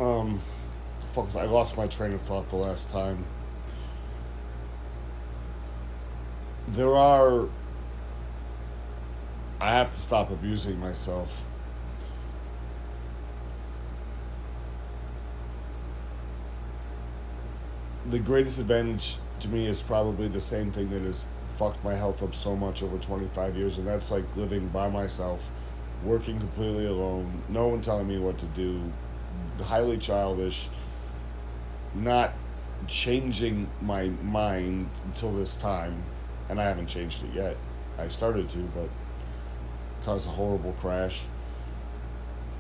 Um, Fuck, I lost my train of thought the last time. There are. I have to stop abusing myself. The greatest advantage to me is probably the same thing that has fucked my health up so much over 25 years, and that's like living by myself, working completely alone, no one telling me what to do, highly childish, not changing my mind until this time, and I haven't changed it yet. I started to, but caused a horrible crash.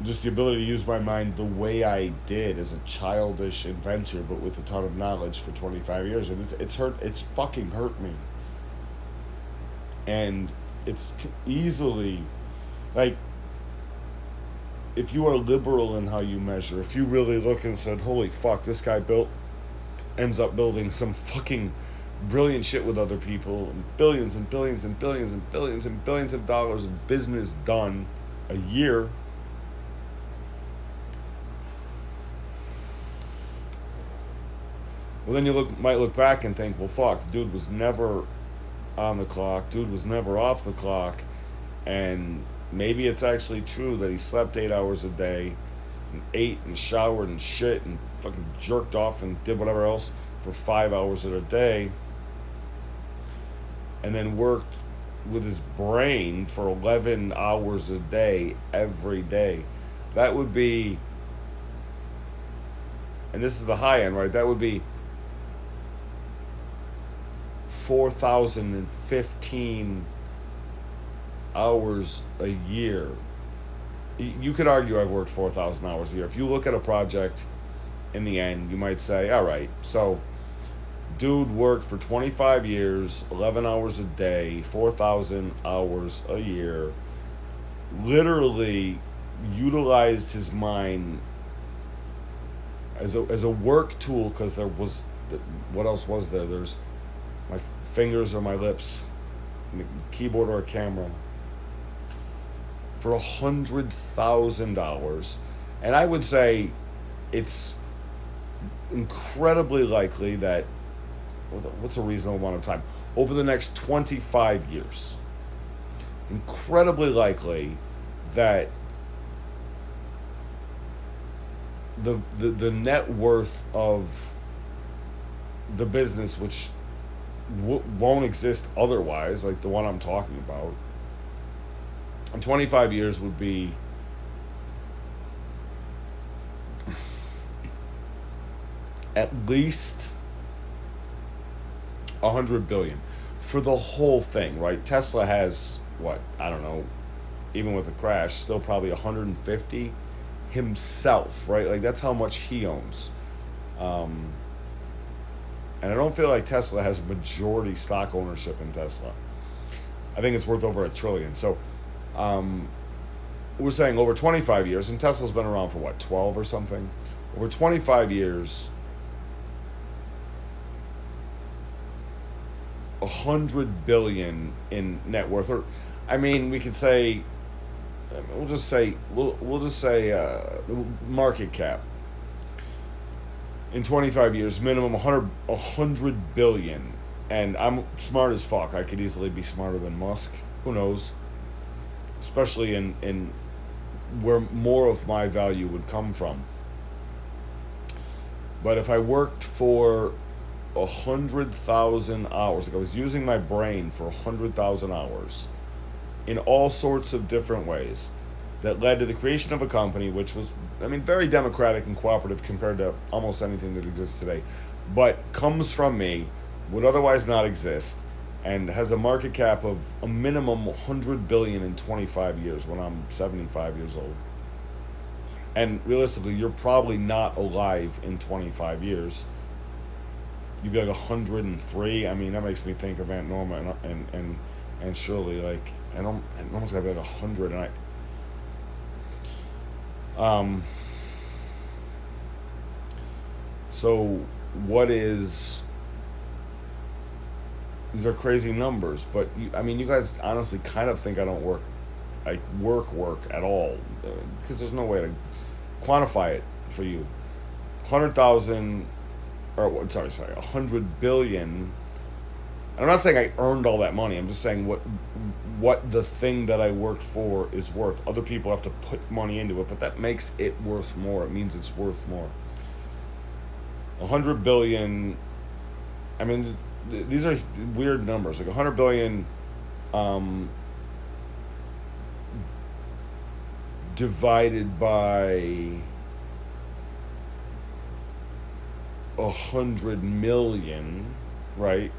Just the ability to use my mind the way I did as a childish inventor, but with a ton of knowledge for 25 years, and it's hurt. It's fucking hurt me, and it's easily like if you are liberal in how you measure, if you really look and said, "Holy fuck, this guy ends up building some fucking brilliant shit with other people, and billions and billions and billions and billions and billions of dollars of business done a year." Well, then you might look back and think, well, fuck, the dude was never on the clock, dude was never off the clock, and maybe it's actually true that he slept 8 hours a day, and ate and showered and shit and fucking jerked off and did whatever else for 5 hours of a day, and then worked with his brain for 11 hours a day every day. That would be, and this is the high end, right? That would be 4,015 hours a year. You could argue I've worked 4,000 hours a year. If you look at a project in the end, you might say, all right, so dude worked for 25 years, 11 hours a day, 4,000 hours a year, literally utilized his mind as a work tool, because there was, what else was there? There's my fingers or my lips, and a keyboard or a camera, for 100,000 hours. And I would say it's incredibly likely that, what's a reasonable amount of time? Over the next 25 years, incredibly likely that the net worth of the business, which won't exist otherwise, like the one I'm talking about, in 25 years would be at least 100 billion for the whole thing, right? Tesla has what, I don't know, even with the crash, still probably 150 himself, right? Like that's how much he owns. And I don't feel like Tesla has majority stock ownership in Tesla. I think it's worth over $1 trillion. So we're saying over 25 years, and Tesla's been around for what, 12 or something? Over 25 years, 100 billion in net worth. Or, I mean, we could say, we'll just say market cap in 25 years, minimum 100 billion. And I'm smart as fuck. I could easily be smarter than Musk. Who knows? Especially in where more of my value would come from. But if I worked for 100,000 hours, like I was using my brain for 100,000 hours in all sorts of different ways, that led to the creation of a company which was, I mean, very democratic and cooperative compared to almost anything that exists today, but comes from me, would otherwise not exist, and has a market cap of a minimum 100 billion in 25 years when I'm 75 years old. And realistically, you're probably not alive in 25 years. You'd be like 103. I mean, that makes me think of Aunt Norma and Shirley. Like, and Norma's gotta be like 100, and so what is? These are crazy numbers, but I mean, you guys honestly kind of think I don't work at all, because there's no way to quantify it for you. 100,000, or sorry, 100 billion. I'm not saying I earned all that money. I'm just saying what the thing that I worked for is worth. Other people have to put money into it, but that makes it worth more. It means it's worth more. 100 billion. I mean, these are weird numbers. Like 100 billion um, divided by 100 million, right?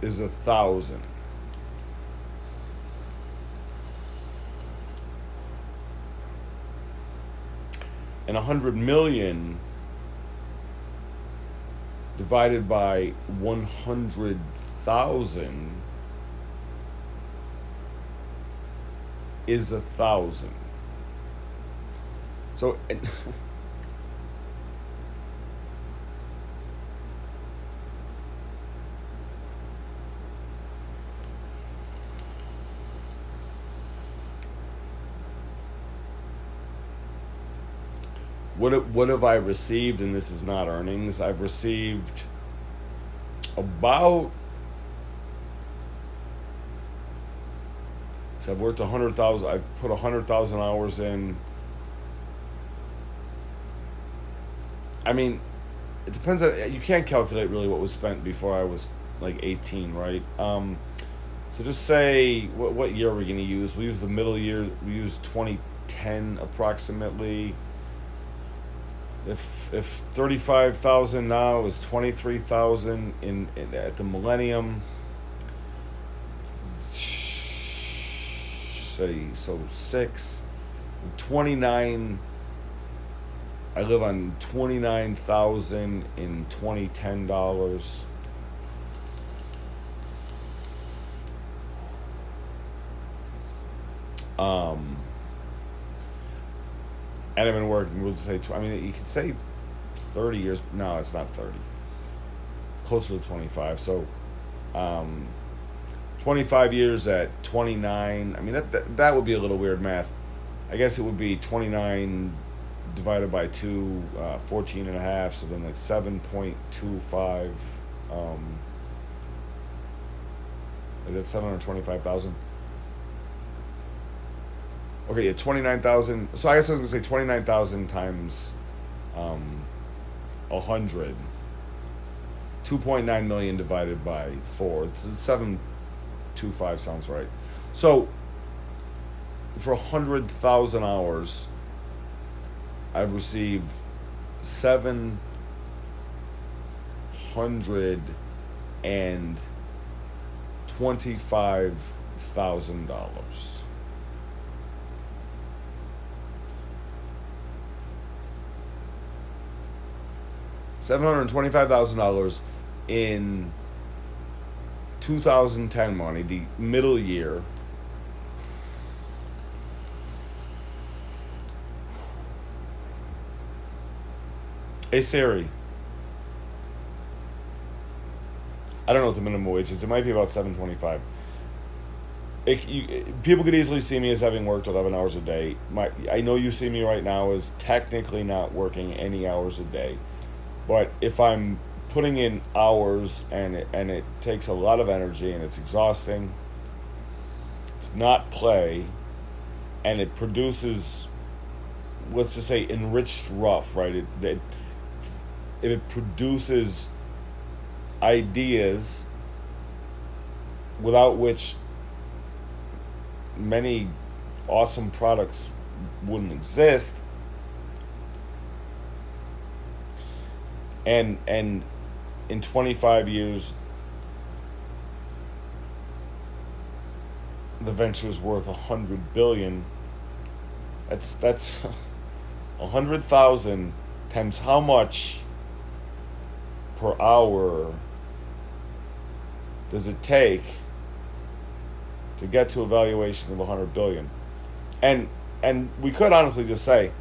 Is 1,000. And 100 million divided by 100,000 is 1,000. So what have I received? And this is not earnings. I've received about. So I've worked 100,000. I've put 100,000 hours in. I mean, it depends. You can't calculate really what was spent before I was like 18, right? So just say what year are we going to use? We'll use the middle year. We use 2010 approximately. If 35,000 now is 23,000 in at the millennium. Say so 29. I live on 29,000 in 2010 dollars. Um, and I've been working. We'll say. I mean, you could say 30 years. No, it's not 30. It's closer to 25. So, um, 25 years at 29. I mean, that would be a little weird math. I guess it would be 29 divided by 2, 14 and a half. So then like 7.25. Is that 725,000? Okay, yeah, 29,000. So I guess I was gonna say 29,000 times 100. 2.9 million divided by 4. It's 725 sounds right. So for 100,000 hours, I've received $725,000. $725,000 in 2010 money, the middle year. Hey Siri, I don't know what the minimum wage is. It might be about 7.25. People could easily see me as having worked 11 hours a day. I know you see me right now as technically not working any hours a day. But if I'm putting in hours and it takes a lot of energy and it's exhausting, it's not play, and it produces, let's just say, enriched rough, right? If it produces ideas without which many awesome products wouldn't exist, and in 25 years the venture is worth 100 billion. That's 100,000 times how much per hour does it take to get to a valuation of 100 billion? And we could honestly just say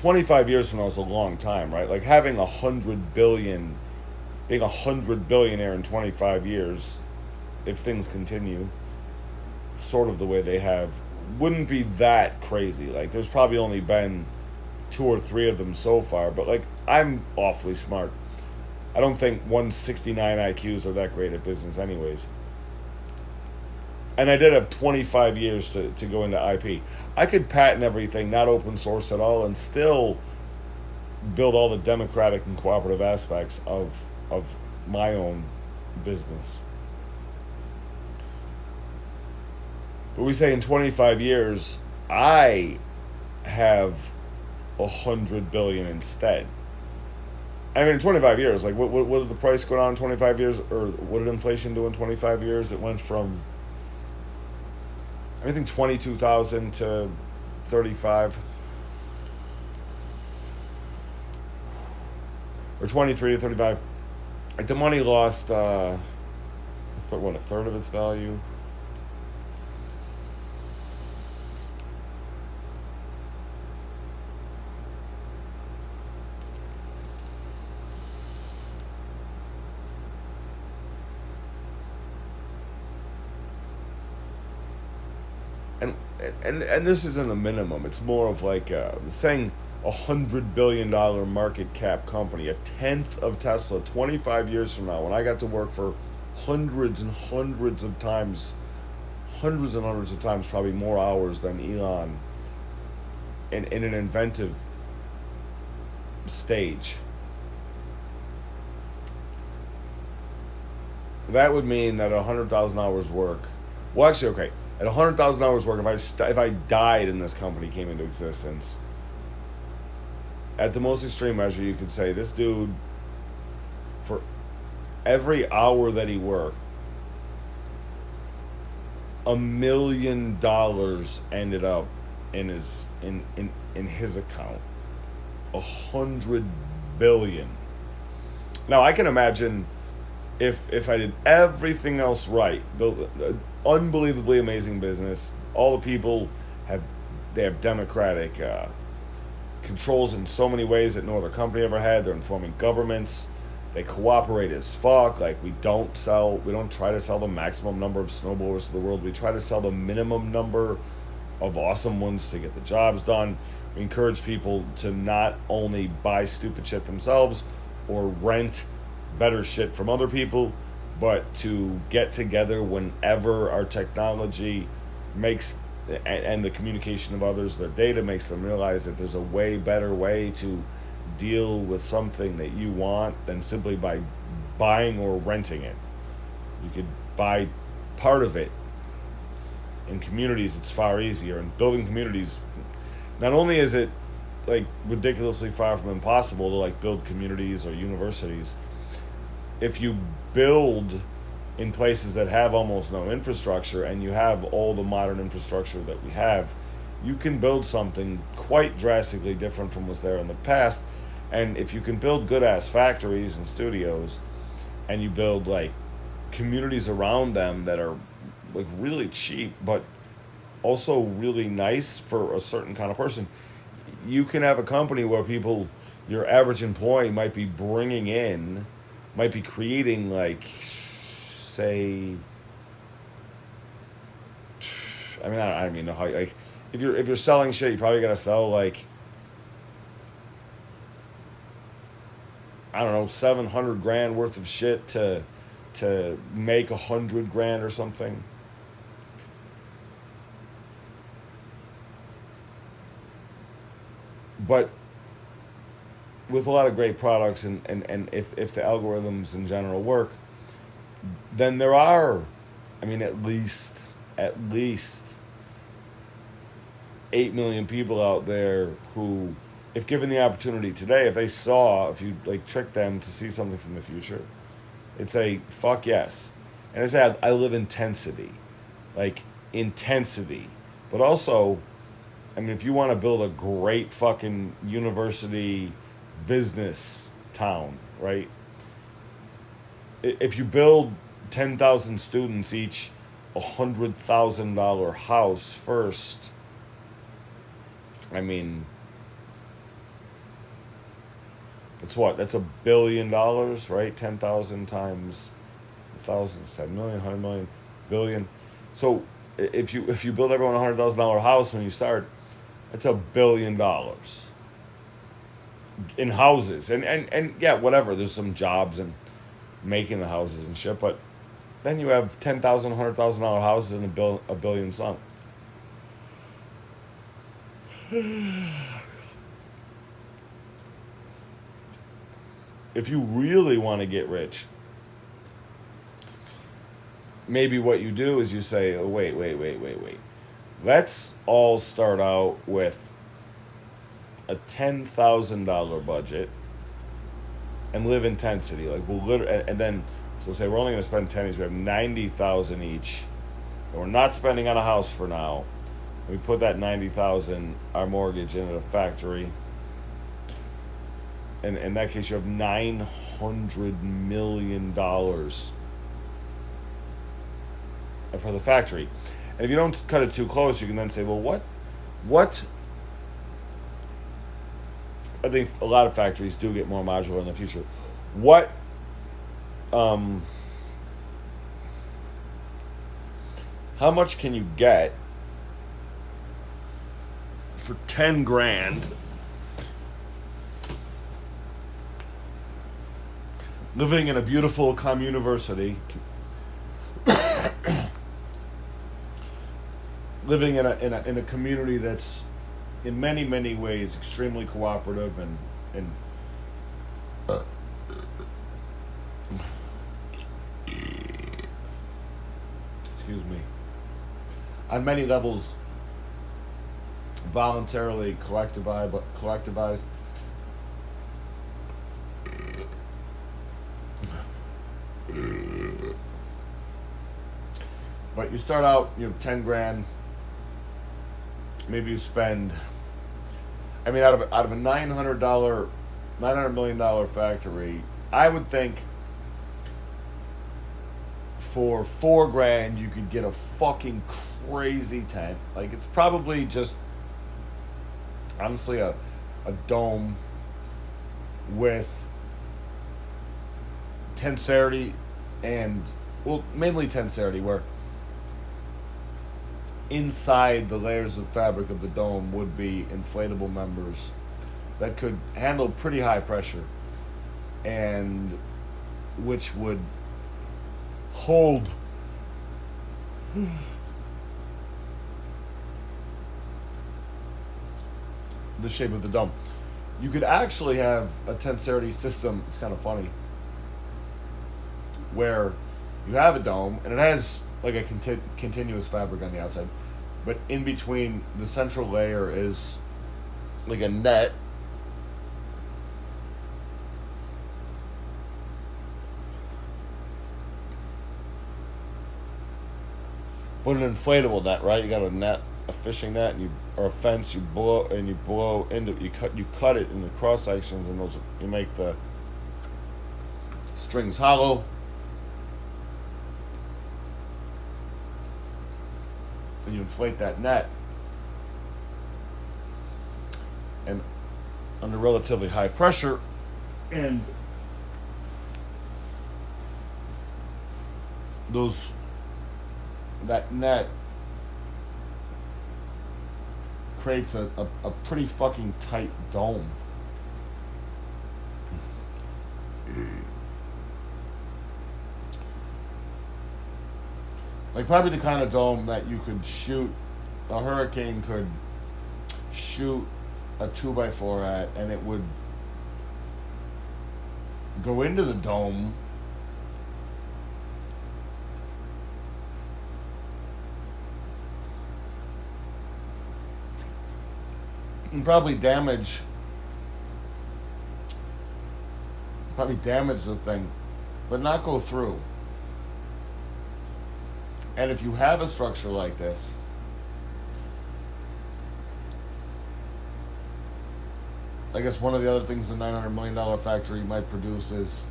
25 years from now is a long time, right? Like having 100 billion, being 100 billionaire in 25 years, if things continue sort of the way they have, wouldn't be that crazy. Like there's probably only been two or three of them so far, but like I'm awfully smart. I don't think 169 IQs are that great at business, anyways. And I did have 25 years to go into IP. I could patent everything, not open source at all, and still build all the democratic and cooperative aspects of my own business. But we say in 25 years, I have 100 billion instead. I mean, in 25 years, like what did the price go down in 25 years, or what did inflation do in 25 years? It went from I think 22,000 to 35, or 23 to 35. Like the money lost, a third of its value. and and this isn't a minimum. It's more of like saying $100 billion market cap company, a tenth of Tesla. 25 years from now, when I got to work for hundreds and hundreds of times, probably more hours than Elon, in an inventive stage, that would mean that 100,000 hours work. Well, actually, okay, at 100,000 hours work, if I died and this company came into existence, at the most extreme measure, you could say this dude, for every hour that he worked, $1 million ended up in his account. 100 billion. Now I can imagine if I did everything else right, built an unbelievably amazing business. All the people have democratic controls in so many ways that no other company ever had. They're informing governments. They cooperate as fuck. Like we don't try to sell the maximum number of snowblowers to the world. We try to sell the minimum number of awesome ones to get the jobs done. We encourage people to not only buy stupid shit themselves or rent better shit from other people, but to get together whenever our technology makes and the communication of others, their data makes them realize that there's a way better way to deal with something that you want than simply by buying or renting it. You could buy part of it. In communities, it's far easier. And building communities, not only is it like ridiculously far from impossible to like build communities or universities, if you build in places that have almost no infrastructure and you have all the modern infrastructure that we have, you can build something quite drastically different from what's there in the past. And if you can build good ass factories and studios, and you build like communities around them that are like really cheap but also really nice for a certain kind of person, you can have a company where people, your average employee might be creating like, say, I don't even know how, like, if you're selling shit, you probably gotta sell like, I don't know, 700 grand worth of shit to make 100 grand or something. But with a lot of great products, and if the algorithms in general work, then there are, at least 8 million people out there who, if given the opportunity today, if you like trick them to see something from the future, it'd say, fuck yes. And I say, I live like intensity. But also, if you want to build a great fucking university business town, right? If you build 10,000 students each $100,000 house first, It's what? That's $1 billion, right? 10,000 times thousands, 10 million, 100 million, billion. So if you build everyone $100,000 house when you start, that's $1 billion in houses. And yeah, whatever. There's some jobs and making the houses and shit, but then you have 10,000, $100,000 houses and a billion sunk. If you really want to get rich, maybe what you do is you say, oh, wait. Let's all start out with a $10,000 budget and live intensity. Like we'll literally, and then so say we're only going to spend 10 each. We have 90,000 each, and we're not spending on a house for now. We put that 90,000 our mortgage into a factory. And in that case, you have $900 million for the factory. And if you don't cut it too close, you can then say, well, what? I think a lot of factories do get more modular in the future. What, how much can you get for 10 grand living in a beautiful communiversity, living in a community that's in many ways extremely cooperative and excuse me, on many levels voluntarily collectivized. But you start out, you have 10 grand. Maybe you spend, I mean, out of a $900 million factory, I would think for 4 grand you could get a fucking crazy tent. Like it's probably just honestly a dome with tenserity and, well, mainly tenserity, where inside the layers of fabric of the dome would be inflatable members that could handle pretty high pressure and which would hold the shape of the dome. You could actually have a tenserity system, it's kind of funny, where you have a dome and it has like a continuous fabric on the outside, but in between the central layer is like a net but an inflatable net, right? You got a net, a fishing net, and you or a fence. You blow into you cut it into cross sections, and those you make the strings hollow. And you inflate that net, and under relatively high pressure, and that net creates a pretty fucking tight dome. Like probably the kind of dome that you could shoot, a hurricane could shoot a 2x4 at, and it would go into the dome and probably damage the thing, but not go through. And if you have a structure like this, I guess one of the other things the $900 million factory might produce is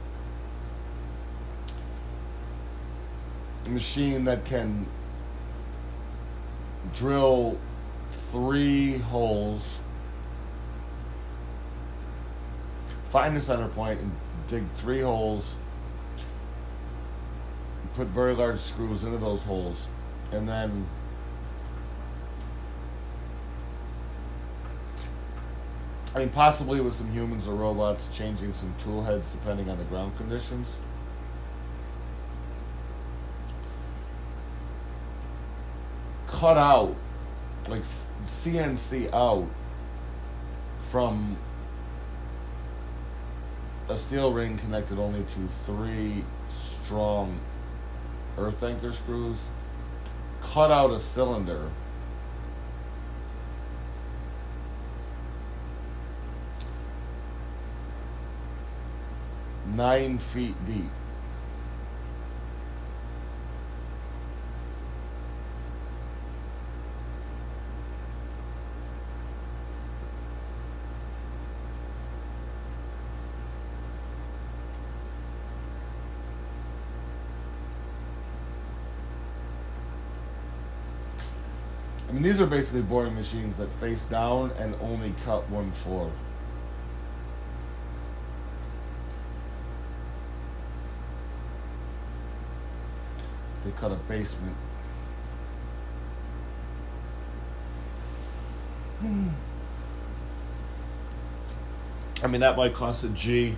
a machine that can drill 3 holes find the center point and dig 3 holes, put very large screws into those holes, and then I mean, possibly with some humans or robots changing some tool heads depending on the ground conditions. Cut out, like CNC out from a steel ring connected only to 3 strong earth anchor screws. Cut out a cylinder nine feet deep. I mean, these are basically boring machines that face down and only cut 1 floor. They cut a basement. I mean, that might cost a G.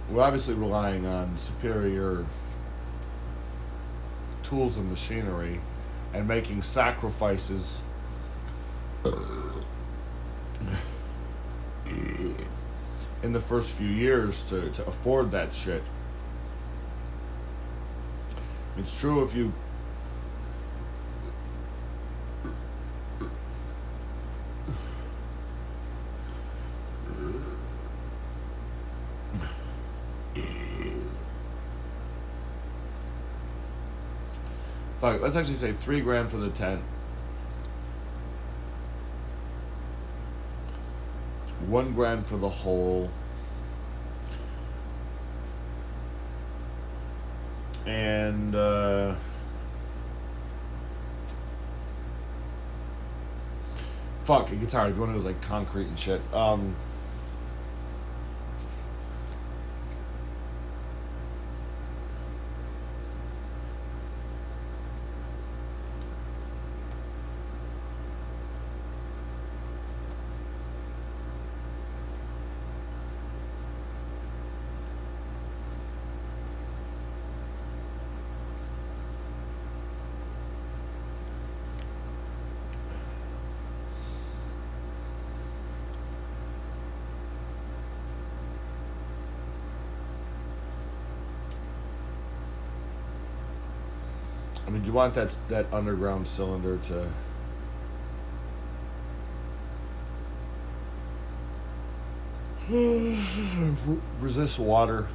We're obviously relying on superior tools and machinery and making sacrifices in the first few years to afford that shit. It's true if you fuck, let's actually say $3,000 for the tent. $1,000 for the hole. And fuck, it gets hard if you want to use like concrete and shit. I mean, you want that underground cylinder to resist water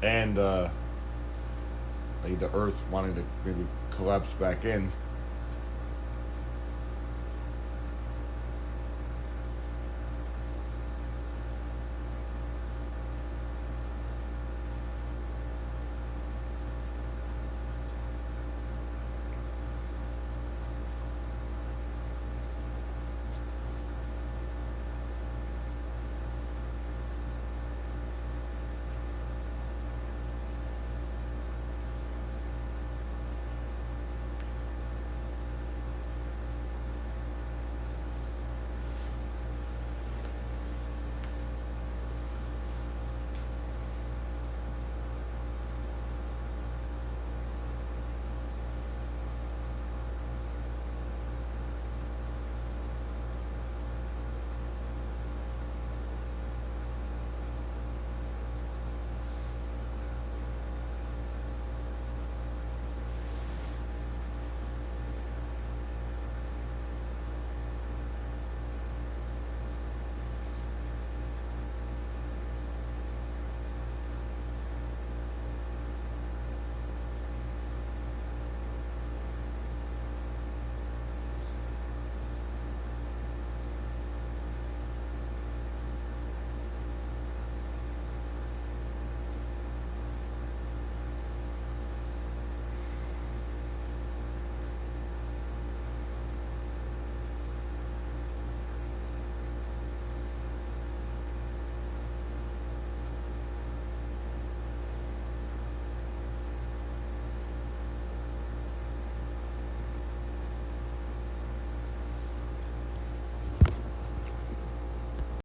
and like the earth wanting to maybe collapse back in.